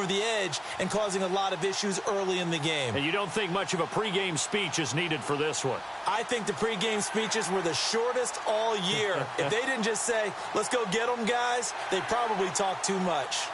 over the edge and causing a lot of issues early in the game. And you don't think much of a pregame speech is needed for this one? I think the pregame speeches were the shortest all year. If they didn't just say, let's go get them, guys, they probably talked too much.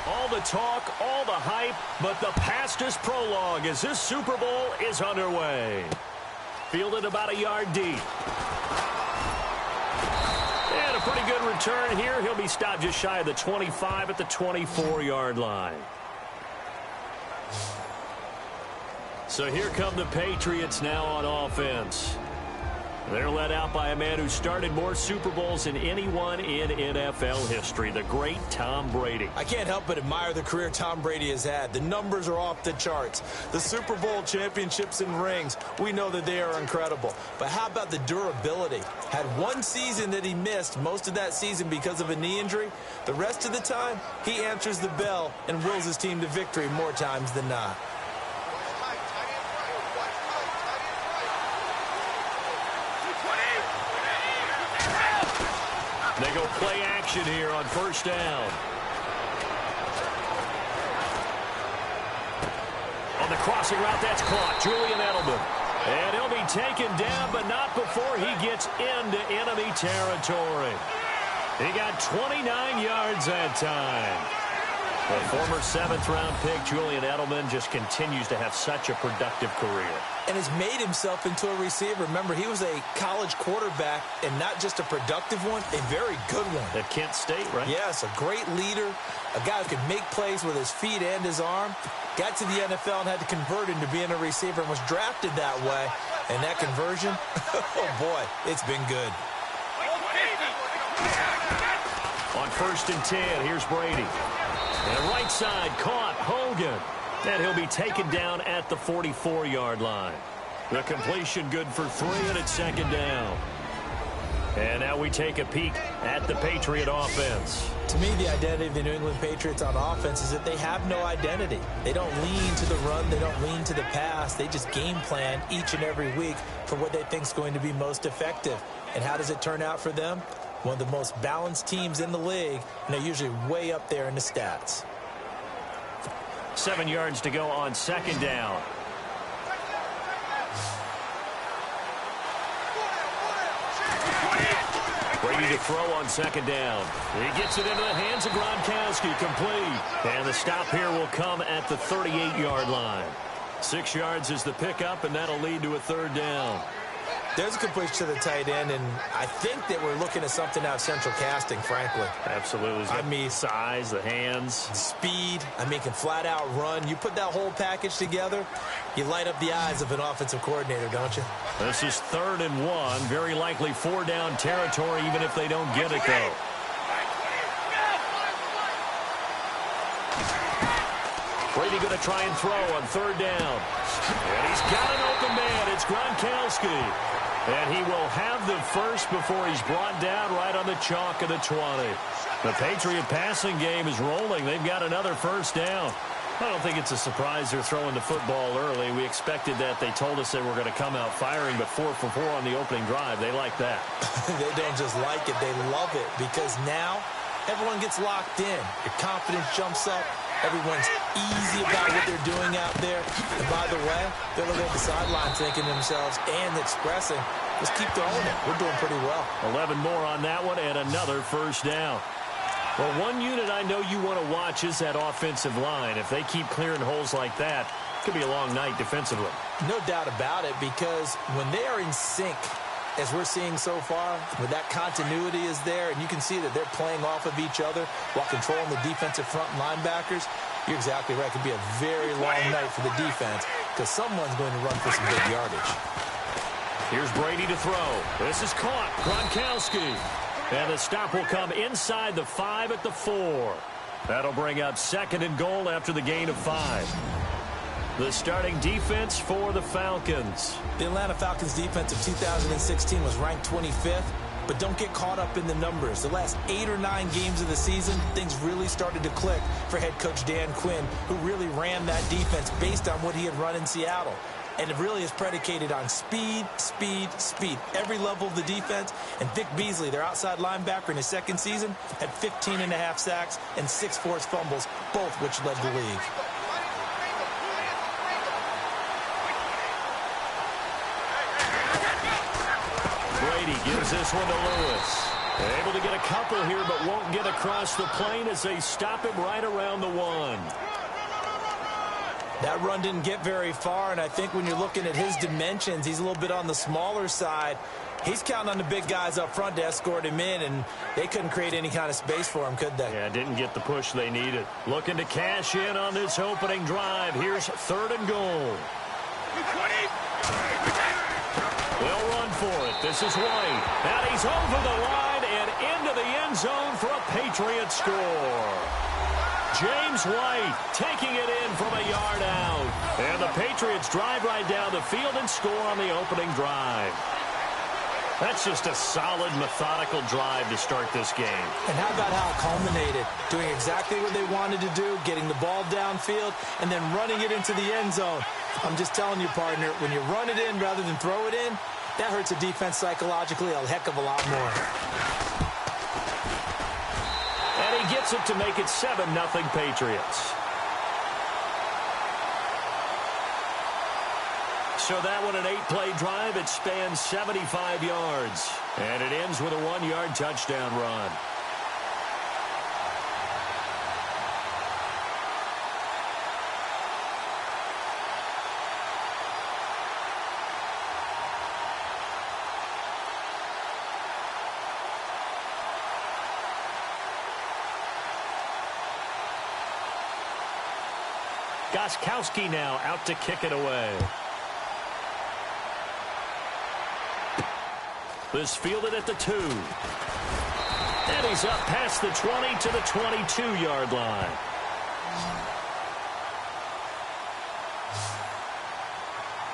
All the talk, all the hype, but the past is prologue as this Super Bowl is underway. Fielded about a yard deep. And a pretty good return here. He'll be stopped just shy of the 25 at the 24-yard line. So here come the Patriots now on offense. They're led out by a man who started more Super Bowls than anyone in NFL history, the great Tom Brady. I can't help but admire the career Tom Brady has had. The numbers are off the charts. The Super Bowl championships and rings, we know that they are incredible. But how about the durability? Had one season that he missed, most of that season because of a knee injury. The rest of the time, he answers the bell and wills his team to victory more times than not. They go play action here on first down. On the crossing route, that's caught. Julian Edelman. And he'll be taken down, but not before he gets into enemy territory. He got 29 yards that time. The former 7th-round pick, Julian Edelman, just continues to have such a productive career. And has made himself into a receiver. Remember, he was a college quarterback, and not just a productive one, a very good one. At Kent State, right? Yes, a great leader, a guy who could make plays with his feet and his arm. Got to the NFL and had to convert into being a receiver and was drafted that way. And that conversion, oh boy, it's been good. On 1st and 10, here's Brady. And right side, caught, Hogan. And he'll be taken down at the 44-yard line. The completion good for 3, and it's 2nd down. And now we take a peek at the Patriot offense. To me, the identity of the New England Patriots on offense is that they have no identity. They don't lean to the run. They don't lean to the pass. They just game plan each and every week for what they think is going to be most effective. And how does it turn out for them? One of the most balanced teams in the league, and they're usually way up there in the stats. 7 yards to go on 2nd down. Brady to throw on 2nd down. He gets it into the hands of Gronkowski, complete. And the stop here will come at the 38-yard line. 6 yards is the pickup, and that'll lead to a 3rd down. There's a completion to the tight end, and I think that we're looking at something out of central casting, frankly. Absolutely. I mean, size, the hands. Speed. I mean, can flat out run. You put that whole package together, you light up the eyes of an offensive coordinator, don't you? This is 3rd and 1. Very likely 4-down territory, even if they don't get it, though. Brady going to try and throw on 3rd down. And he's got an open man. It's Gronkowski. And he will have the first before he's brought down right on the chalk of the 20. The Patriot passing game is rolling. They've got another 1st down. I don't think it's a surprise they're throwing the football early. We expected that. They told us they were going to come out firing, but 4 for 4 on the opening drive. They like that. They don't just like it. They love it because now everyone gets locked in. Your confidence jumps up. Everyone's easy about what they're doing out there. And by the way, they're looking at the sideline thinking to themselves and expressing, let's keep throwing it. We're doing pretty well. 11 more on that one and another 1st down. Well, one unit I know you want to watch is that offensive line. If they keep clearing holes like that, Could be a long night defensively. No doubt about it, because when they are in sync, as we're seeing so far, when that continuity is there, and you can see that they're playing off of each other while controlling the defensive front linebackers, you're exactly right. It could be a very long night for the defense because someone's going to run for some big yardage. Here's Brady to throw. This is caught. Gronkowski. And the stop will come inside the 5 at the 4. That'll bring up 2nd and goal after the gain of 5. The starting defense for the Falcons. The Atlanta Falcons defense of 2016 was ranked 25th, but don't get caught up in the numbers. The last 8 or 9 games of the season, things really started to click for head coach Dan Quinn, who really ran that defense based on what he had run in Seattle. And it really is predicated on speed, speed, speed. Every level of the defense. And Vic Beasley, their outside linebacker in his 2nd season, had 15.5 sacks and 6 forced fumbles, both which led the league. Brady gives this one to Lewis. Able to get a couple here, but won't get across the plane as they stop him right around the 1. That run didn't get very far, and I think when you're looking at his dimensions, he's a little bit on the smaller side. He's counting on the big guys up front to escort him in, and they couldn't create any kind of space for him, could they? Yeah, didn't get the push they needed. Looking to cash in on this opening drive. Here's 3rd and goal. They'll run for it. This is White. And he's over the line and into the end zone for a Patriot score. James White taking it in from a yard out. And the Patriots drive right down the field and score on the opening drive. That's just a solid, methodical drive to start this game. And how about how it culminated? Doing exactly what they wanted to do, getting the ball downfield, and then running it into the end zone. I'm just telling you, partner, when you run it in rather than throw it in, that hurts a defense psychologically a heck of a lot more. And he gets it to make it 7-0 Patriots. So that one, an 8-play drive. It spans 75 yards. And it ends with a 1-yard touchdown run. Gronkowski now out to kick it away. This fielded at the 2. And he's up past the 20 to the 22-yard line.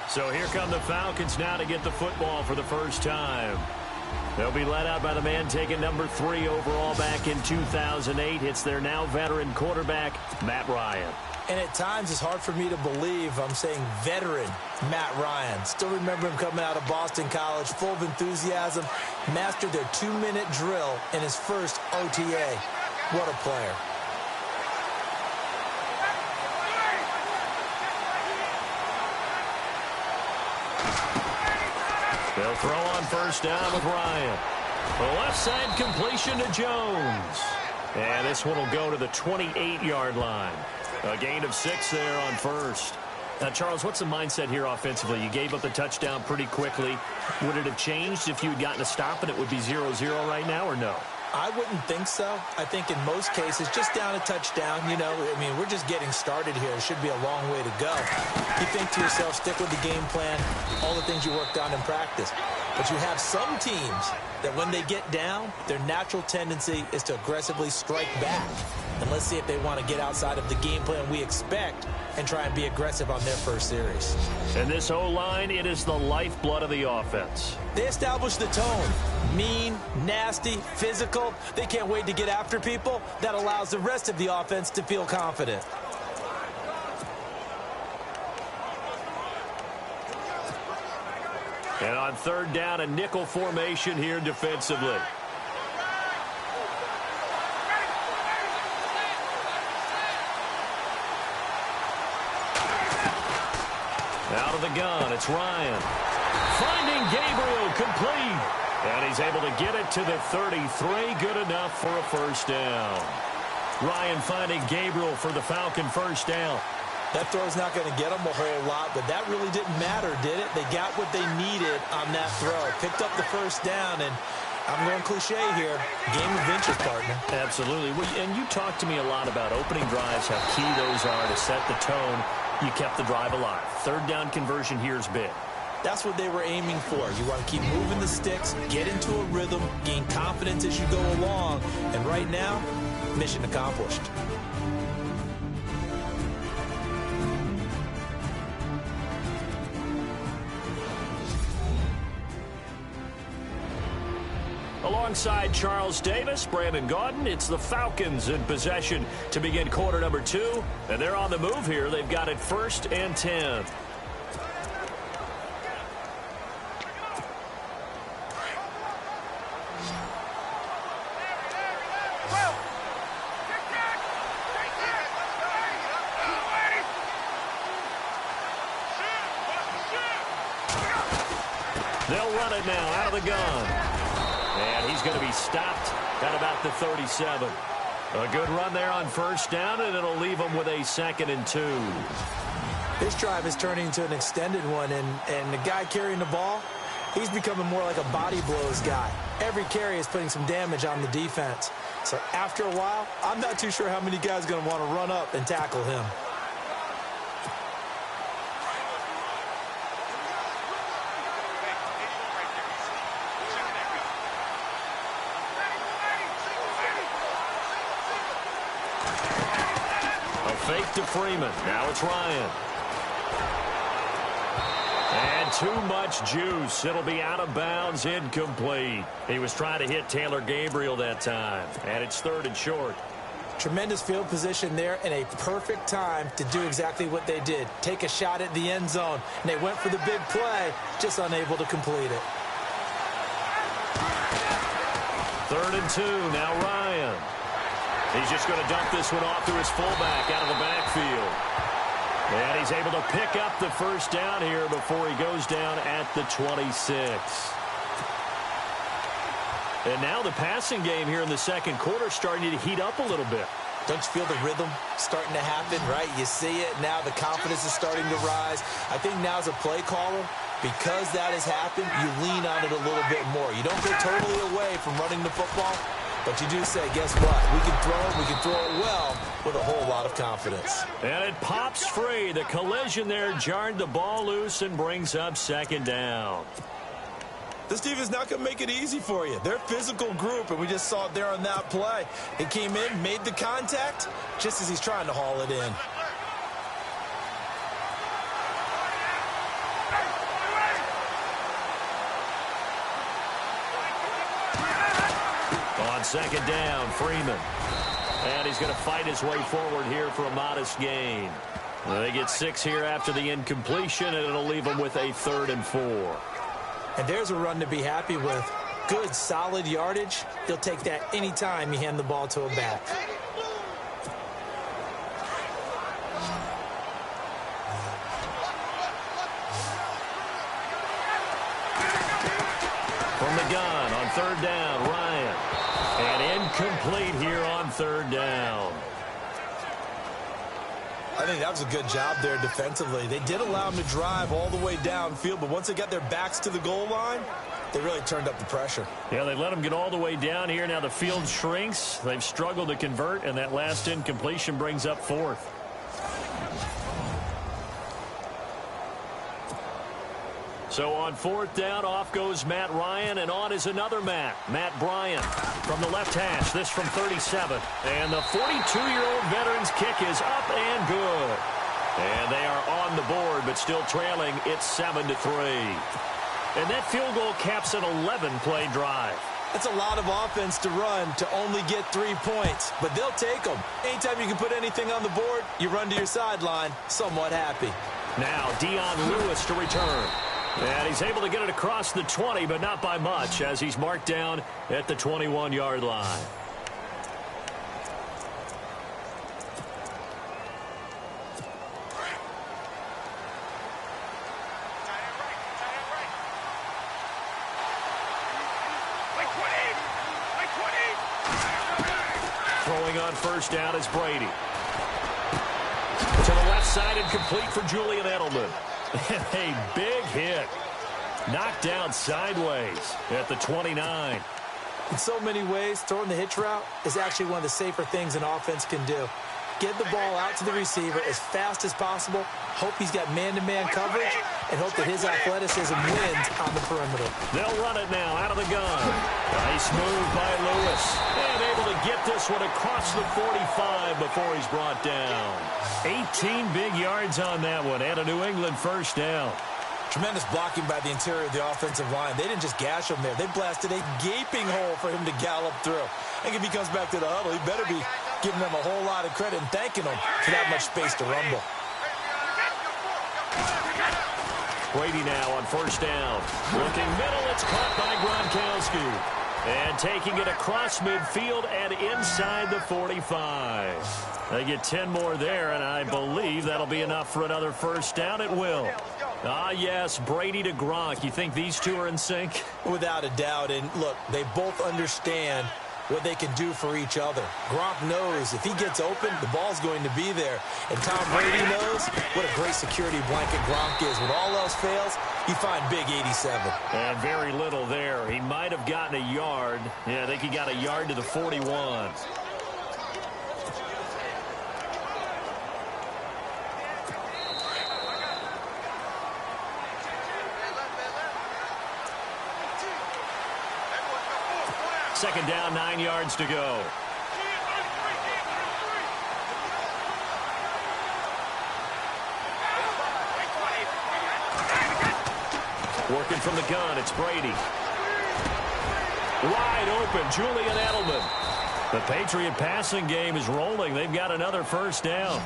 So here come the Falcons now to get the football for the first time. They'll be led out by the man taking number 3 overall back in 2008. It's their now veteran quarterback, Matt Ryan. And at times, it's hard for me to believe I'm saying veteran Matt Ryan. Still remember him coming out of Boston College, full of enthusiasm, mastered their 2-minute drill in his first OTA. What a player. They'll throw on first down with Ryan. The left side completion to Jones. And this one will go to the 28-yard line. A gain of 6 there on first. Now, Charles, what's the mindset here offensively? You gave up the touchdown pretty quickly. Would it have changed if you had gotten a stop and it would be 0-0 right now, or no? I wouldn't think so. I think in most cases, just down a touchdown, you know, I mean, we're just getting started here. It should be a long way to go. You think to yourself, stick with the game plan, all the things you worked on in practice. But you have some teams that when they get down, their natural tendency is to aggressively strike back. And let's see if they want to get outside of the game plan we expect and try and be aggressive on their first series. And this O-line, it is the lifeblood of the offense. They establish the tone. Mean, nasty, physical. They can't wait to get after people. That allows the rest of the offense to feel confident. And on third down, a nickel formation here defensively. Out of the gun, it's Ryan. Finding Gabriel complete. And he's able to get it to the 33. Good enough for a first down. Ryan finding Gabriel for the Falcon first down. That throw's not going to get them a whole lot, but that really didn't matter, did it? They got what they needed on that throw. Picked up the first down, and I'm going cliche here. Game of inches, partner. Absolutely. Well, and you talked to me a lot about opening drives, how key those are to set the tone. You kept the drive alive. Third down conversion here is big. That's what they were aiming for. You want to keep moving the sticks, get into a rhythm, gain confidence as you go along. And right now, mission accomplished. Alongside Charles Davis, Brandon Gaudin, it's the Falcons in possession to begin quarter number 2. And they're on the move here. They've got it 1st and 10. They'll run it now out of the gun. And he's going to be stopped at about the 37. A good run there on first down, and it'll leave him with a 2nd and 2. This drive is turning into an extended one, and the guy carrying the ball, he's becoming more like a body blows guy. Every carry is putting some damage on the defense. So after a while, I'm not too sure how many guys are going to want to run up and tackle him. Fake to Freeman. Now it's Ryan. And too much juice. It'll be out of bounds, incomplete. He was trying to hit Taylor Gabriel that time. And it's 3rd and short. Tremendous field position there and a perfect time to do exactly what they did. Take a shot at the end zone. And they went for the big play, just unable to complete it. 3rd and 2. Now Ryan. He's just going to dump this one off to his fullback out of the backfield. And he's able to pick up the first down here before he goes down at the 26. And now the passing game here in the second quarter starting to heat up a little bit. Don't you feel the rhythm starting to happen, right? You see it. Now the confidence is starting to rise. I think now as a play caller, because that has happened, you lean on it a little bit more. You don't go totally away from running the football. But you do say, guess what? We can throw it. We can throw it well with a whole lot of confidence. And it pops free. The collision there jarred the ball loose and brings up 2nd down. This defense is not going to make it easy for you. They're a physical group, and we just saw it there on that play. He came in, made the contact, just as he's trying to haul it in. On 2nd down, Freeman. And he's going to fight his way forward here for a modest gain. They get 6 here after the incompletion, and it'll leave them with a 3rd and 4. And there's a run to be happy with. Good, solid yardage. He'll take that anytime you hand the ball to a back. From the gun on 3rd down, Ryan. And incomplete here on 3rd down. I think that was a good job there defensively. They did allow them to drive all the way downfield, but once they got their backs to the goal line, they really turned up the pressure. Yeah, they let them get all the way down here. Now the field shrinks. They've struggled to convert, and that last incompletion brings up 4th. So on 4th down, off goes Matt Ryan, and on is another Matt Bryant from the left hash. This from 37. And the 42-year-old veteran's kick is up and good. And they are on the board, but still trailing. It's 7-3. And that field goal caps an 11-play drive. That's a lot of offense to run to only get 3 points, but they'll take them. Anytime you can put anything on the board, you run to your sideline somewhat happy. Now Dion Lewis to return. And he's able to get it across the 20, but not by much, as he's marked down at the 21-yard line. Throwing on 1st down is Brady. To the left side and complete for Julian Edelman. A big hit. Knocked down sideways at the 29. In so many ways, throwing the hitch route is actually one of the safer things an offense can do. Get the ball out to the receiver as fast as possible, hope he's got man-to-man coverage, and hope that his athleticism wins on the perimeter. They'll run it now out of the gun. Nice move by Lewis. And able to get this one across the 45 before he's brought down. 18 big yards on that one and a New England first down. Tremendous blocking by the interior of the offensive line. They didn't just gash him there. They blasted a gaping hole for him to gallop through. I think if he comes back to the huddle, he better be giving them a whole lot of credit and thanking them for that much space to rumble. Brady now on first down. Looking middle, it's caught by Gronkowski. And taking it across midfield and inside the 45. They get 10 more there, and I believe that'll be enough for another first down. It will. Ah, yes, Brady to Gronk. You think these two are in sync? Without a doubt. And look, they both understand what they can do for each other. Gronk knows if he gets open, the ball's going to be there. And Tom Brady knows what a great security blanket Gronk is. When all else fails, you find big 87. And very little there. He might have gotten a yard. Yeah, I think he got a yard to the 41. Second down, 9 yards to go. Working from the gun, it's Brady. Wide open, Julian Edelman. The Patriot passing game is rolling. They've got another first down.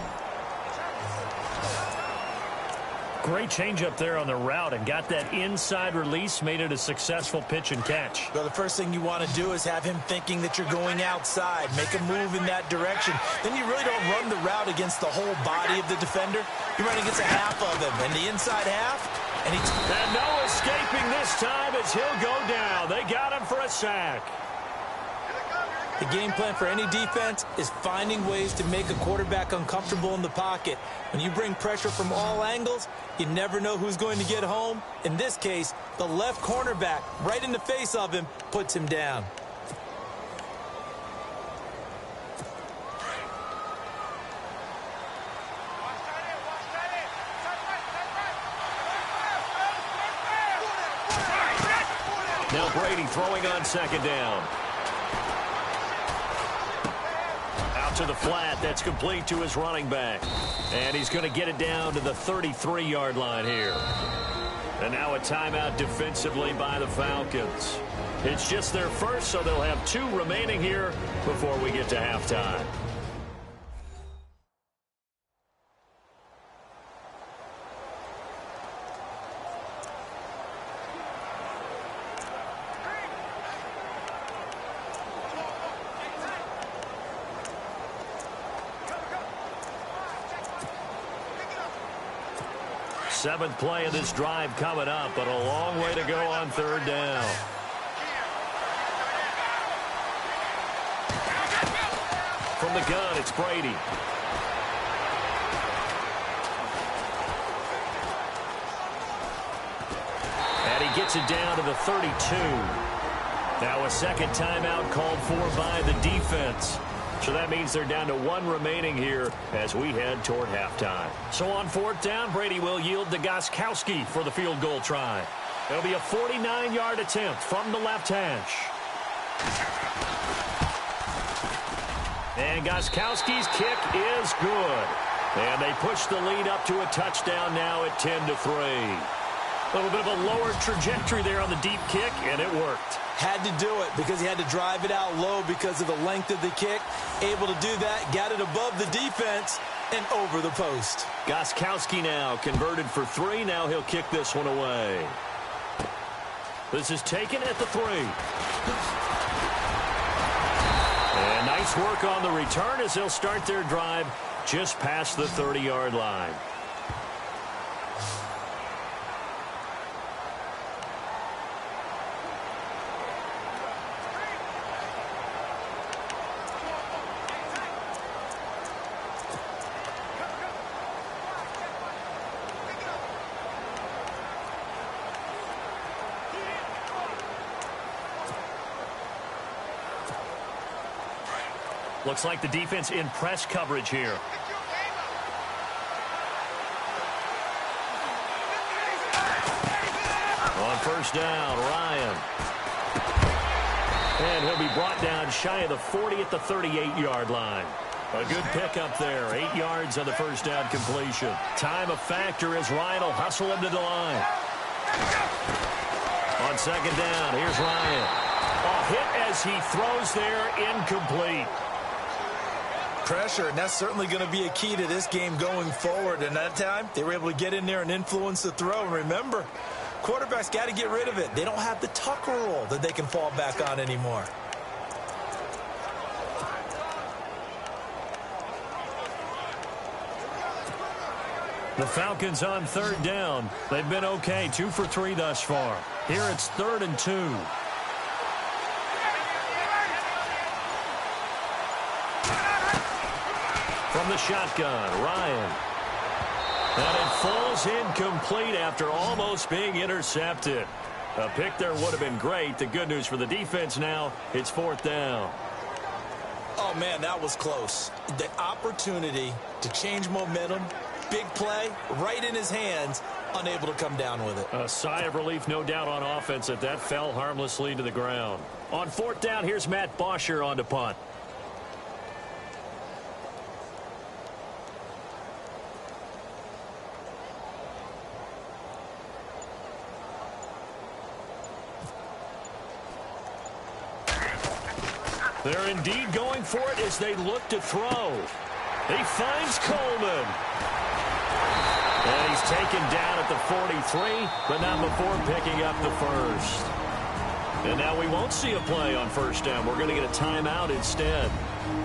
Great change up there on the route and got that inside release, made it a successful pitch and catch. Well, the first thing you want to do is have him thinking that you're going outside, make a move in that direction. Then you really don't run the route against the whole body of the defender. You run against a half of him, and the inside half, and no escaping this time as he'll go down. They got him for a sack. The game plan for any defense is finding ways to make a quarterback uncomfortable in the pocket. When you bring pressure from all angles, you never know who's going to get home. In this case, the left cornerback, right in the face of him, puts him down. Now Brady throwing on second down. To the flat, that's complete to his running back. And he's going to get it down to the 33-yard line here. And now a timeout defensively by the Falcons. It's just their first, so they'll have 2 remaining here before we get to halftime. Seventh play of this drive coming up, but a long way to go on third down. From the gun, it's Brady. And he gets it down to the 32. Now a second timeout called for by the defense. So that means they're down to 1 remaining here as we head toward halftime. So on fourth down, Brady will yield to Gostkowski for the field goal try. It'll be a 49-yard attempt from the left hash. And Gostkowski's kick is good. And they push the lead up to a touchdown now at 10-3. A little bit of a lower trajectory there on the deep kick, and it worked. Had to do it because he had to drive it out low because of the length of the kick. Able to do that, got it above the defense and over the post. Gostkowski now converted for 3. Now he'll kick this one away. This is taken at the 3. And nice work on the return as they'll start their drive just past the 30-yard line. Looks like the defense in press coverage here. On first down, Ryan. And he'll be brought down shy of the 40 at the 38-yard line. A good pickup there. 8 yards on the first down completion. Time a factor as Ryan will hustle him to the line. On second down, here's Ryan. A hit as he throws there, incomplete. Pressure, and that's certainly going to be a key to this game going forward. And that time, they were able to get in there and influence the throw. And remember, quarterbacks got to get rid of it. They don't have the Tucker rule that they can fall back on anymore. The Falcons on third down. They've been okay, 2 for 3 thus far. Here it's 3rd and 2. From the shotgun, Ryan. And it falls incomplete after almost being intercepted. A pick there would have been great. The good news for the defense now, it's 4th down. Oh, man, that was close. The opportunity to change momentum, big play, right in his hands, unable to come down with it. A sigh of relief, no doubt, on offense that fell harmlessly to the ground. On 4th down, here's Matt Bosher on to punt. They're indeed going for it as they look to throw. He finds Coleman. And he's taken down at the 43, but not before picking up the first. And now we won't see a play on first down. We're going to get a timeout instead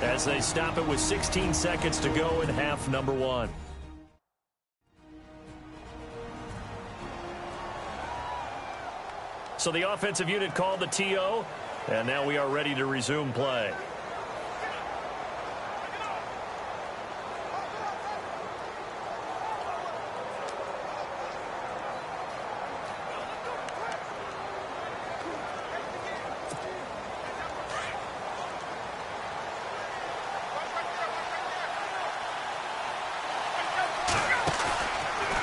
as they stop it with 16 seconds to go in half number 1. So the offensive unit called the TO, and now we are ready to resume play.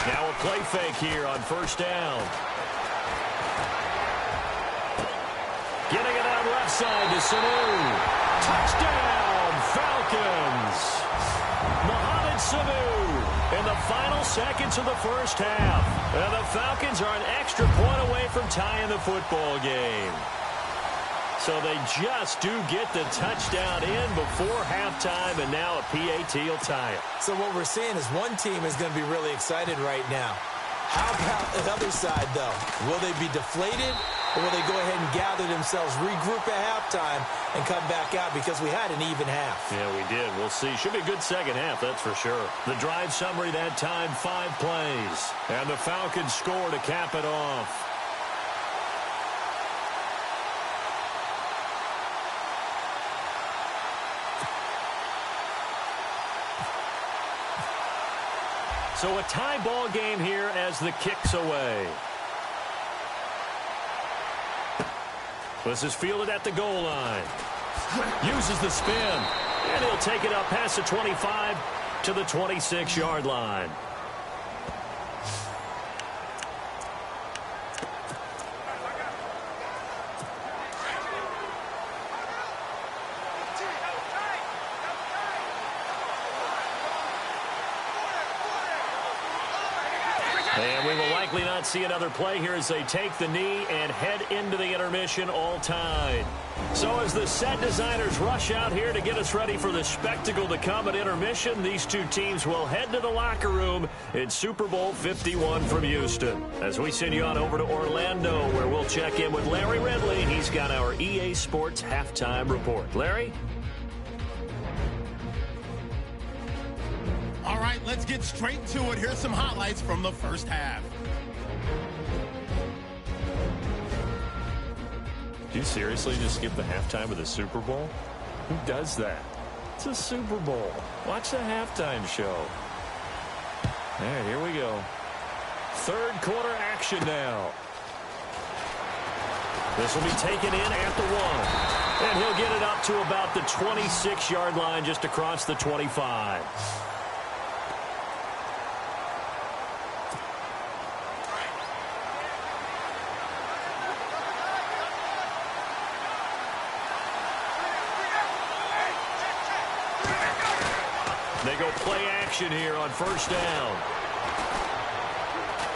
Now a play fake here on first down. Getting it out left side to Sanu. Touchdown, Falcons. Mohamed Sanu in the final seconds of the first half. And the Falcons are an extra point away from tying the football game. So they just do get the touchdown in before halftime, and now a PAT will tie it. So what we're seeing is one team is going to be really excited right now. How about the other side, though? Will they be deflated, or will they go ahead and gather themselves, regroup at halftime, and come back out because we had an even half? Yeah, we did. We'll see. Should be a good second half, that's for sure. The drive summary that time, 5 plays. And the Falcons score to cap it off. So a tie ball game here as the kick's away. This is fielded at the goal line. Uses the spin. And he'll take it up past the 25 to the 26-yard line. And we will likely not see another play here as they take the knee and head into the intermission all tied. So as the set designers rush out here to get us ready for the spectacle to come at intermission, these two teams will head to the locker room in Super Bowl 51 from Houston. As we send you on over to Orlando, where we'll check in with Larry Ridley. He's got our EA Sports halftime report. Larry? All right, let's get straight to it. Here's some highlights from the first half. Do you seriously just skip the halftime of the Super Bowl? Who does that? It's a Super Bowl. Watch the halftime show. There, here we go. Third quarter action now. This will be taken in at the 1. And he'll get it up to about the 26-yard line, just across the 25. They go play action here on first down.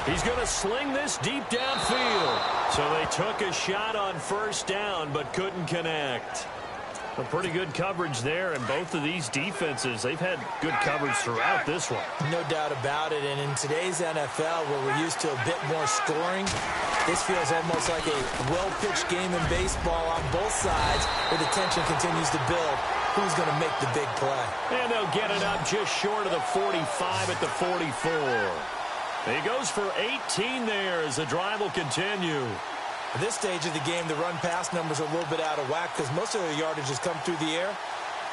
He's going to sling this deep downfield. So they took a shot on first down but couldn't connect. A pretty good coverage there, and both of these defenses, they've had good coverage throughout this one. No doubt about it, and in today's NFL, where we're used to a bit more scoring, this feels almost like a well-pitched game in baseball on both sides, where the tension continues to build. Who's going to make the big play? And they'll get it up just short of the 45 at the 44. He goes for 18 there as the drive will continue. At this stage of the game, the run-pass numbers are a little bit out of whack because most of the yardage has come through the air.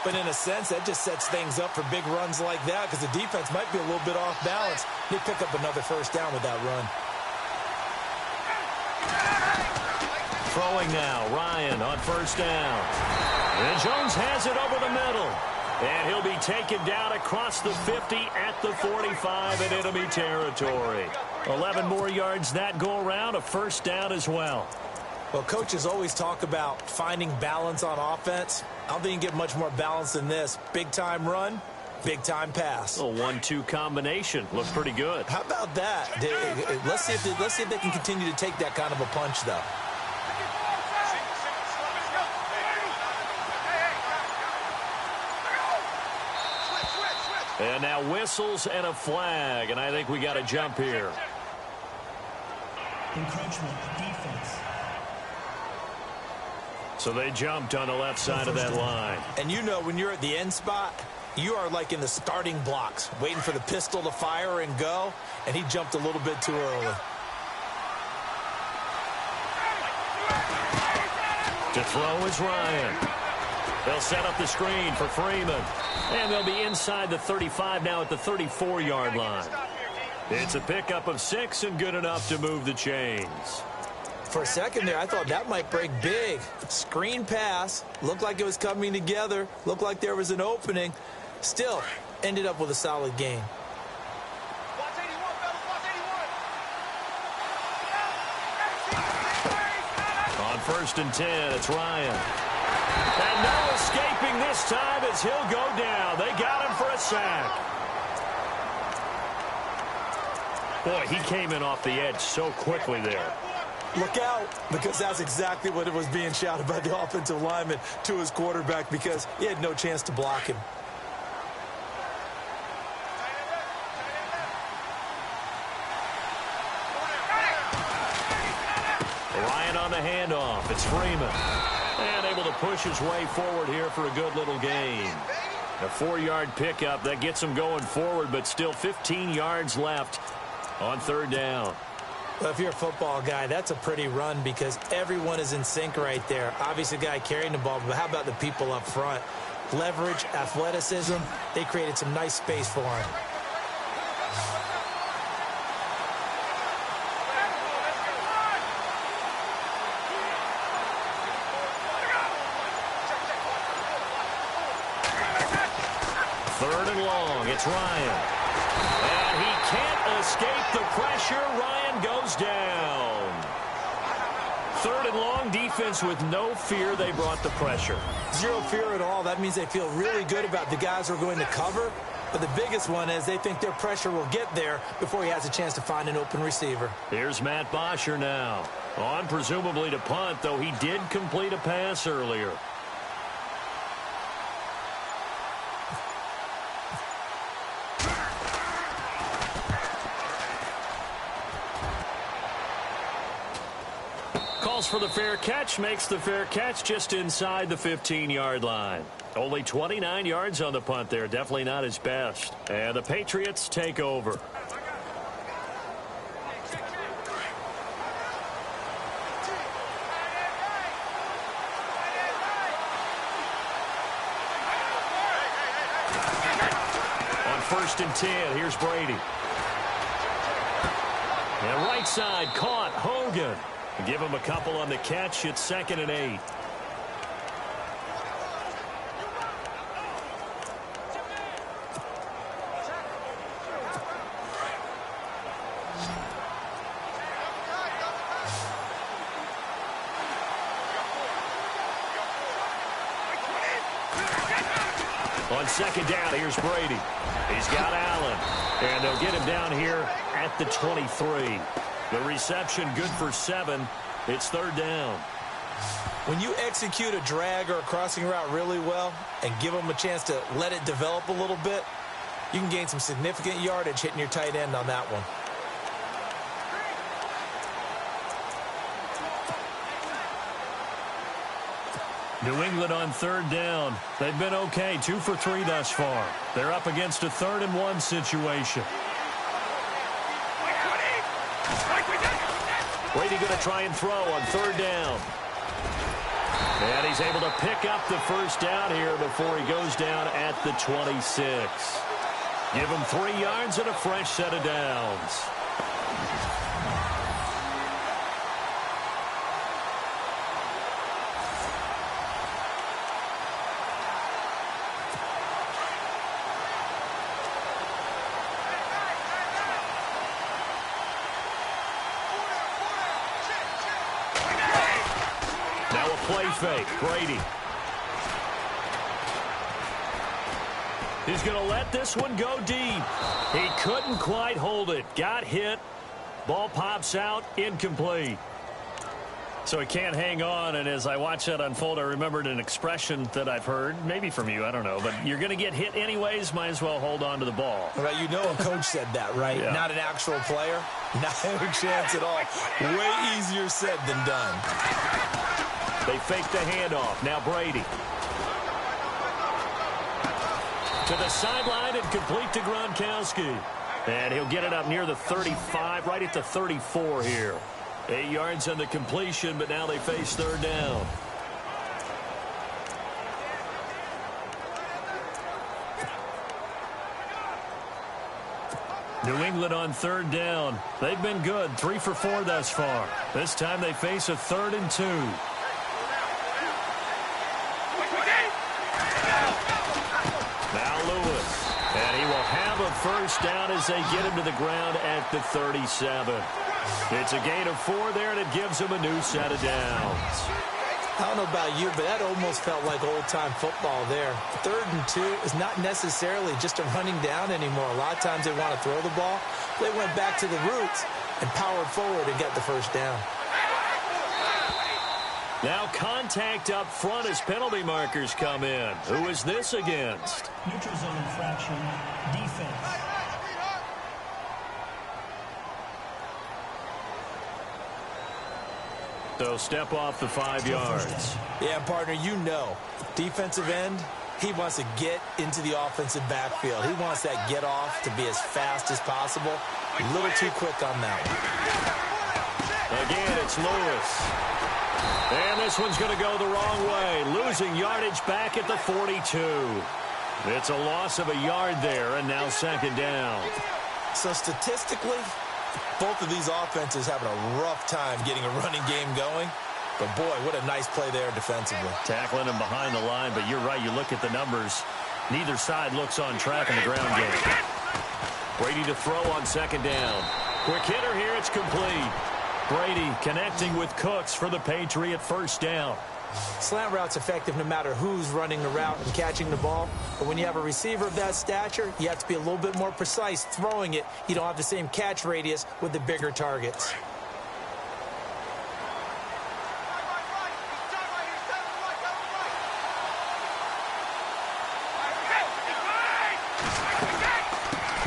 But in a sense, that just sets things up for big runs like that because the defense might be a little bit off balance. They pick up another first down with that run. Throwing now, Ryan on first down. And Jones has it over the middle. And he'll be taken down across the 50 at the 45 in enemy territory. 11 more yards that go around, a first down as well. Well, coaches always talk about finding balance on offense. I don't think you can get much more balance than this. Big-time run, big-time pass. A 1-2 combination. Looks pretty good. How about that? Let's see if they can continue to take that kind of a punch, though. And now whistles and a flag, and I think we got a jump here. Encroachment, defense. So they jumped on the left side of that line. And you know when you're at the end spot, you are like in the starting blocks, waiting for the pistol to fire and go, and he jumped a little bit too early. To throw is Ryan. They'll set up the screen for Freeman. And they'll be inside the 35 now at the 34-yard line. It's a pickup of 6 and good enough to move the chains. For a second there, I thought that might break big. Screen pass. Looked like it was coming together. Looked like there was an opening. Still, ended up with a solid gain. On 1st and 10, it's Ryan. And no escaping this time as he'll go down. They got him for a sack. Boy, he came in off the edge so quickly there. Look out, because that's exactly what it was being shouted by the offensive lineman to his quarterback because he had no chance to block him. Ryan on the handoff. It's Freeman. And able to push his way forward here for a good little gain. A 4-yard pickup. That gets him going forward, but still 15 yards left on 3rd down. Well, if you're a football guy, that's a pretty run because everyone is in sync right there. Obviously, the guy carrying the ball, but how about the people up front? Leverage, athleticism, they created some nice space for him. It's Ryan. And he can't escape the pressure. Ryan goes down. 3rd and long, defense with no fear. They brought the pressure. Zero fear at all. That means they feel really good about the guys who are going to cover. But the biggest one is they think their pressure will get there before he has a chance to find an open receiver. Here's Matt Bosher now. On presumably to punt, though he did complete a pass earlier. Calls for the fair catch, makes the fair catch just inside the 15-yard line. Only 29 yards on the punt there, definitely not his best. And the Patriots take over. On 1st and 10, here's Brady. And right side caught, Hogan. Give him a couple on the catch. It's 2nd and 8. On 2nd down, here's Brady. He's got Allen. And they'll get him down here at the 23. The reception good for 7. It's 3rd down. When you execute a drag or a crossing route really well and give them a chance to let it develop a little bit, you can gain some significant yardage hitting your tight end on that one. New England on 3rd down. They've been okay, 2 for 3 thus far. They're up against a 3rd and 1 situation. Brady going to try and throw on 3rd down. And he's able to pick up the first down here before he goes down at the 26. Give him 3 yards and a fresh set of downs. Play fake. Brady. He's going to let this one go deep. He couldn't quite hold it. Got hit. Ball pops out. Incomplete. So he can't hang on, and as I watch that unfold, I remembered an expression that I've heard, maybe from you, I don't know, but you're going to get hit anyways, might as well hold on to the ball. Right, you know a coach said that, right? Yeah. Not an actual player. Not a chance at all. Way easier said than done. They fake the handoff. Now Brady. To the sideline and complete to Gronkowski. And he'll get it up near the 35, right at the 34 here. 8 yards on the completion, but now they face 3rd down. New England on 3rd down. They've been good, 3 for 4 thus far. This time they face a 3rd and 2. Now Lewis. And he will have a first down as they get him to the ground at the 37. It's a gain of 4 there, and it gives him a new set of downs. I don't know about you, but that almost felt like old-time football there. 3rd and 2 is not necessarily just a running down anymore. A lot of times they want to throw the ball. They went back to the roots and powered forward and got the first down. Now contact up front as penalty markers come in. Who is this against? Neutral zone infraction, defense. So step off the 5 yards. Yeah, partner, you know. Defensive end, he wants to get into the offensive backfield. He wants that get off to be as fast as possible. A little too quick on that one. Again, it's Lewis. And this one's going to go the wrong way. Losing yardage back at the 42. It's a loss of a yard there, and now 2nd down. So statistically, both of these offenses having a rough time getting a running game going. But, boy, what a nice play there defensively. Tackling him behind the line, but you're right. You look at the numbers. Neither side looks on track in the ground game. Brady to throw on 2nd down. Quick hitter here. It's complete. Brady connecting with Cooks for the Patriot first down. Slant route's effective no matter who's running the route and catching the ball. But when you have a receiver of that stature, you have to be a little bit more precise throwing it. You don't have the same catch radius with the bigger targets.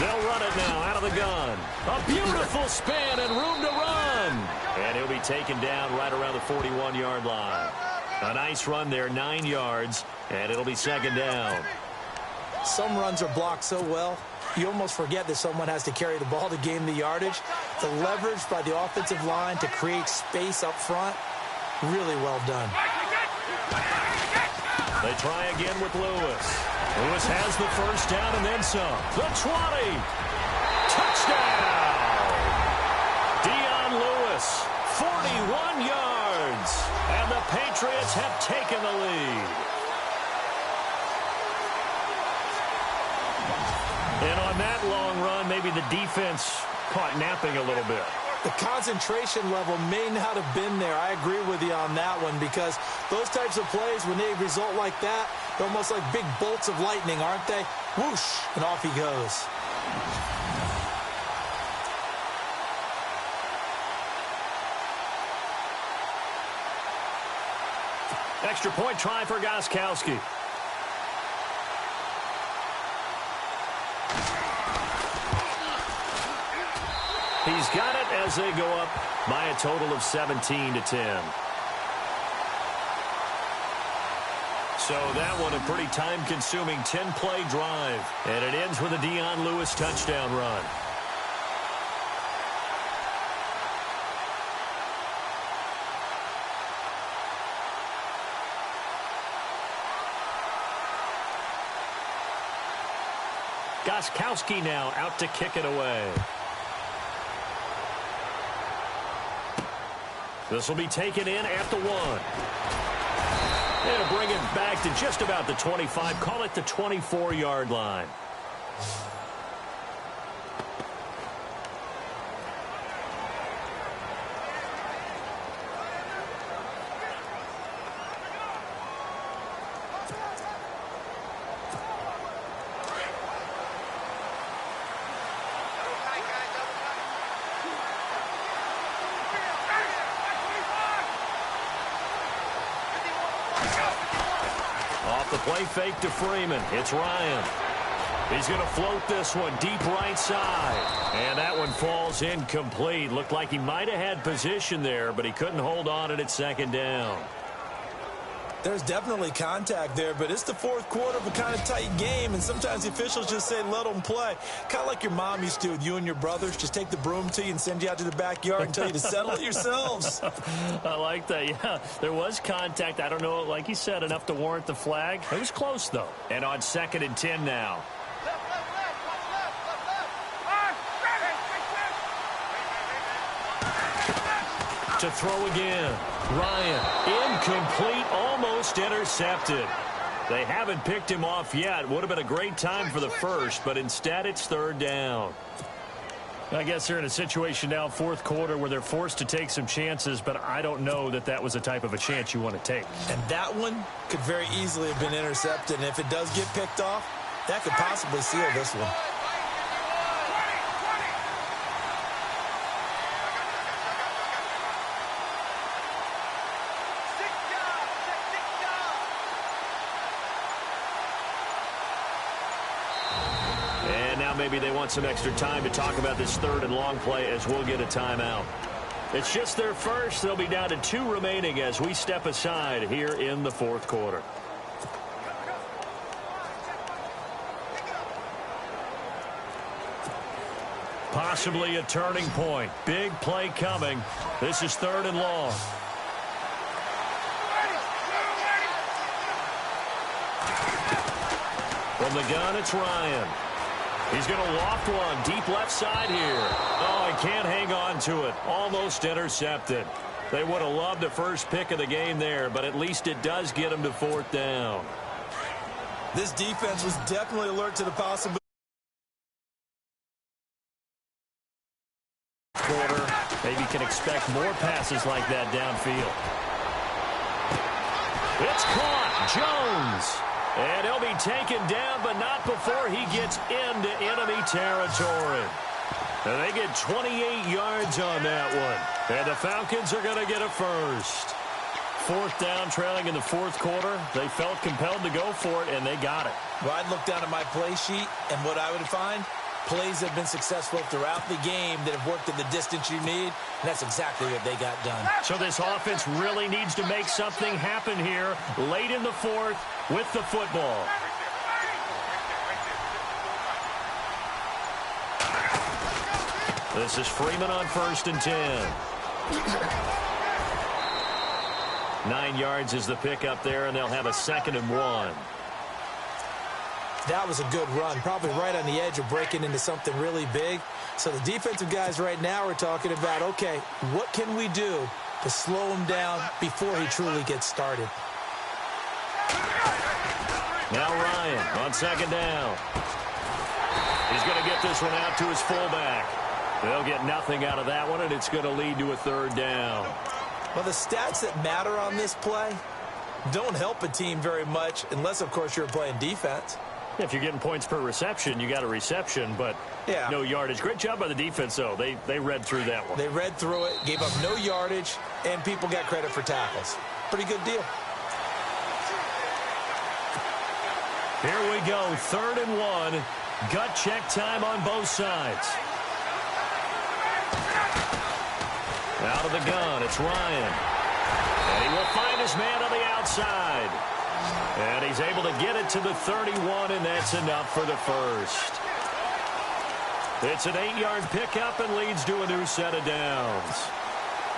They'll run it now out of the gun. A beautiful spin and room to run. And he'll be taken down right around the 41-yard line. A nice run there, 9 yards, and it'll be 2nd down. Some runs are blocked so well, you almost forget that someone has to carry the ball to gain the yardage. The leverage by the offensive line to create space up front, really well done. They try again with Lewis. Lewis has the first down and then some. The 20. Touchdown! Dion Lewis, 41 yards. And the Patriots have taken the lead. And on that long run, maybe the defense caught napping a little bit. The concentration level may not have been there. I agree with you on that one, because those types of plays, when they result like that, they're almost like big bolts of lightning, aren't they? Whoosh, and off he goes. Extra point try for Gostkowski. He's got it as they go up by a total of 17-10. So that one a pretty time-consuming 10-play drive. And it ends with a Dion Lewis touchdown run. Gostkowski now out to kick it away. This will be taken in at the 1. It'll bring it back to just about the 25. Call it the 24-yard line. Off the play fake to Freeman. It's Ryan. He's going to float this one deep right side. And that one falls incomplete. Looked like he might have had position there, but he couldn't hold on at second down. There's definitely contact there, but it's the fourth quarter of a kind of tight game, and sometimes the officials just say, let them play. Kind of like your mom used to with you and your brothers. Just take the broom to you and send you out to the backyard and tell you to settle it yourselves. I like that, yeah. There was contact. I don't know, like you said, enough to warrant the flag. It was close, though. And on 2nd and 10 now. To throw again. Ryan, incomplete, almost intercepted. They haven't picked him off yet. Would have been a great time for the first, but instead it's 3rd down. I guess they're in a situation now, 4th quarter, where they're forced to take some chances, but I don't know that that was the type of a chance you want to take. And that one could very easily have been intercepted, and if it does get picked off, that could possibly seal this one. Maybe they want some extra time to talk about this 3rd and long play as we'll get a timeout. It's just their first. They'll be down to 2 remaining as we step aside here in the 4th quarter. Possibly a turning point. Big play coming. This is 3rd and long. From the gun, it's Ryan. He's going to loft one deep left side here. Oh, he can't hang on to it. Almost intercepted. They would have loved the first pick of the game there, but at least it does get them to 4th down. This defense was definitely alert to the possibility. Quarter, maybe can expect more passes like that downfield. It's caught. Jones. And he'll be taken down, but not before he gets into enemy territory. And they get 28 yards on that one. And the Falcons are going to get a first. 4th down, trailing in the 4th quarter. They felt compelled to go for it, and they got it. Well, I'd look down at my play sheet, and what I would find, plays have been successful throughout the game that have worked at the distance you need, and that's exactly what they got done. So this offense really needs to make something happen here late in the 4th with the football. This is Freeman on 1st and 10. 9 yards is the pickup there, and they'll have a 2nd and 1. That was a good run, probably right on the edge of breaking into something really big. So the defensive guys right now are talking about, okay, what can we do to slow him down before he truly gets started? Now Ryan on second down. He's going to get this one out to his fullback. They'll get nothing out of that one, and it's going to lead to a third down. Well, the stats that matter on this play don't help a team very much unless, of course, you're playing defense. If you're getting points per reception, you got a reception, but no yardage. Great job by the defense, though. They read through that one. They read through it, gave up no yardage, and people got credit for tackles. Pretty good deal. Here we go, 3rd and 1. Gut check time on both sides. Out of the gun, it's Ryan. And he will find his man on the outside. And he's able to get it to the 31, and that's enough for the first. It's an 8-yard pickup and leads to a new set of downs.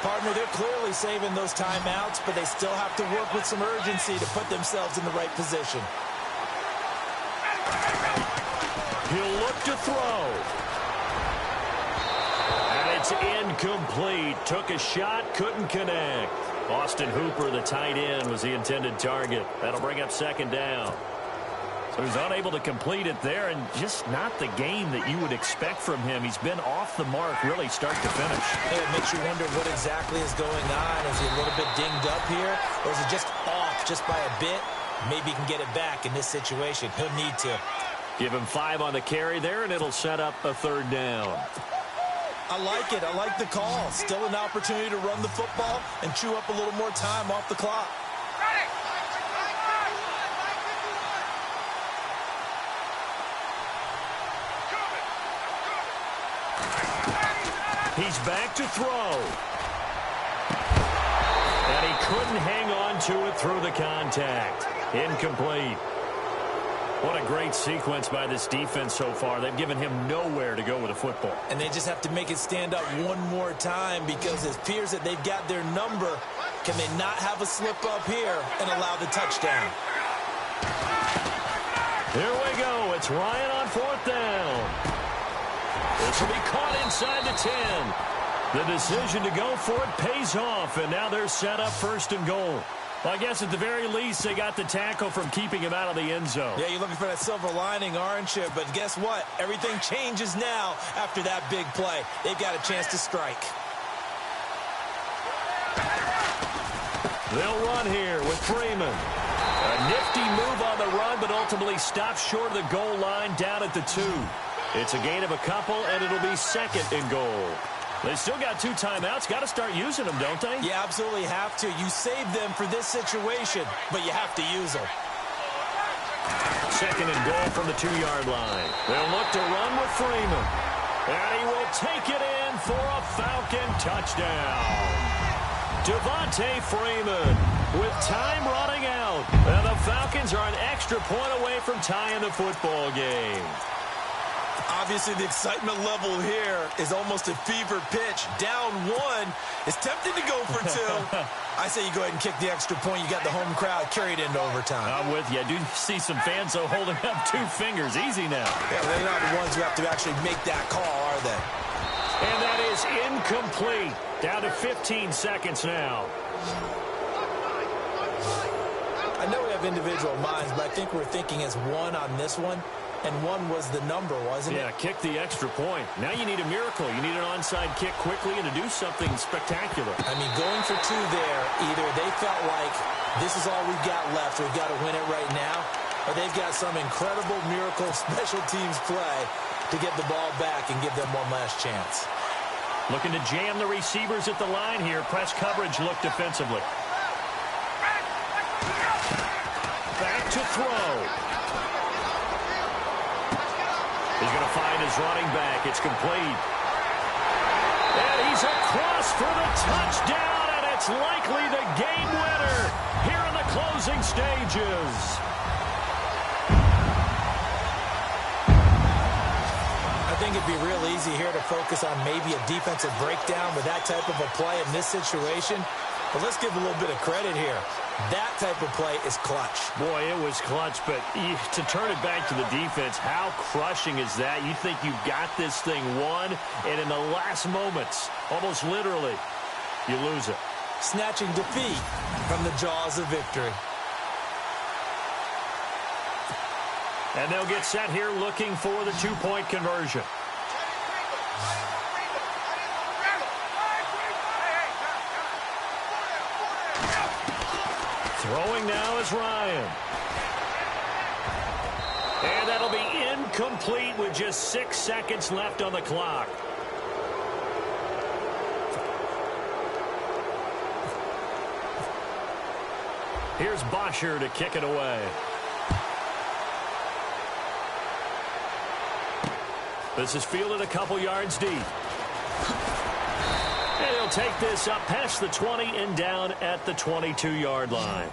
Partner, they're clearly saving those timeouts, but they still have to work with some urgency to put themselves in the right position. He'll look to throw. And it's incomplete. Took a shot, couldn't connect. Austin Hooper, the tight end, was the intended target. That'll bring up 2nd down. So he's unable to complete it there, and just not the game that you would expect from him. He's been off the mark, really, start to finish. It makes you wonder what exactly is going on. Is he a little bit dinged up here, or is it just off just by a bit? Maybe he can get it back in this situation. He'll need to. Give him 5 on the carry there, and it'll set up a 3rd down. I like it. I like the call. Still an opportunity to run the football and chew up a little more time off the clock. He's back to throw. And he couldn't hang on to it through the contact. Incomplete. What a great sequence by this defense so far. They've given him nowhere to go with the football. And they just have to make it stand up one more time because it appears that they've got their number. Can they not have a slip up here and allow the touchdown? Here we go. It's Ryan on 4th down. This will be caught inside the 10. The decision to go for it pays off, and now they're set up 1st and goal. Well, I guess at the very least, they got the tackle from keeping him out of the end zone. Yeah, you're looking for that silver lining, aren't you? But guess what? Everything changes now after that big play. They've got a chance to strike. They'll run here with Freeman. A nifty move on the run, but ultimately stopped short of the goal line down at the 2. It's a gain of a couple, and it'll be 2nd and goal. They still got 2 timeouts. Got to start using them, don't they? You absolutely have to. You save them for this situation, but you have to use them. 2nd and goal from the 2-yard line. They'll look to run with Freeman. And he will take it in for a Falcon touchdown. Devontae Freeman with time running out. And the Falcons are an extra point away from tying the football game. Obviously, the excitement level here is almost a fever pitch. Down 1. It's tempting to go for 2. I say you go ahead and kick the extra point. You got the home crowd carried into overtime. I'm with you. I do see some fans, though, holding up 2 fingers. Easy now. Yeah, they're not the ones who have to actually make that call, are they? And that is incomplete. Down to 15 seconds now. I know we have individual minds, but I think we're thinking as 1 on this one. And 1 was the number, wasn't it? Yeah, kick the extra point. Now you need a miracle. You need an onside kick quickly and to do something spectacular. I mean, going for 2 there, either they felt like this is all we've got left, we've got to win it right now, or they've got some incredible miracle special teams play to get the ball back and give them one last chance. Looking to jam the receivers at the line here. Press coverage look defensively. Back to throw. He's going to find his running back. It's complete. And he's across for the touchdown, and it's likely the game winner here in the closing stages. I think it'd be real easy here to focus on maybe a defensive breakdown with that type of a play in this situation. But let's give a little bit of credit here. That type of play is clutch. Boy, it was clutch, but to turn it back to the defense, how crushing is that? You think you've got this thing won, and in the last moments, almost literally, you lose it. Snatching defeat from the jaws of victory. And they'll get set here looking for the two-point conversion. Throwing now is Ryan. And that'll be incomplete with just 6 seconds left on the clock. Here's Bosher to kick it away. This is fielded a couple yards deep. And he'll take this up past the 20 and down at the 22-yard line.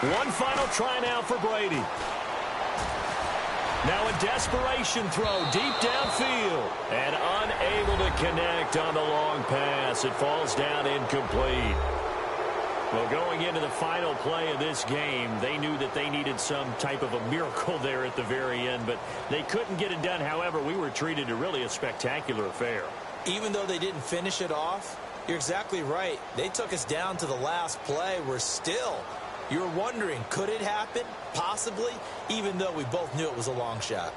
One final try now for Brady. Now a desperation throw deep downfield and unable to connect on the long pass. It falls down incomplete. Well, going into the final play of this game, they knew that they needed some type of a miracle there at the very end, but they couldn't get it done. However, we were treated to really a spectacular affair. Even though they didn't finish it off, you're exactly right. They took us down to the last play. We're still... You're wondering, could it happen? Possibly, even though we both knew it was a long shot.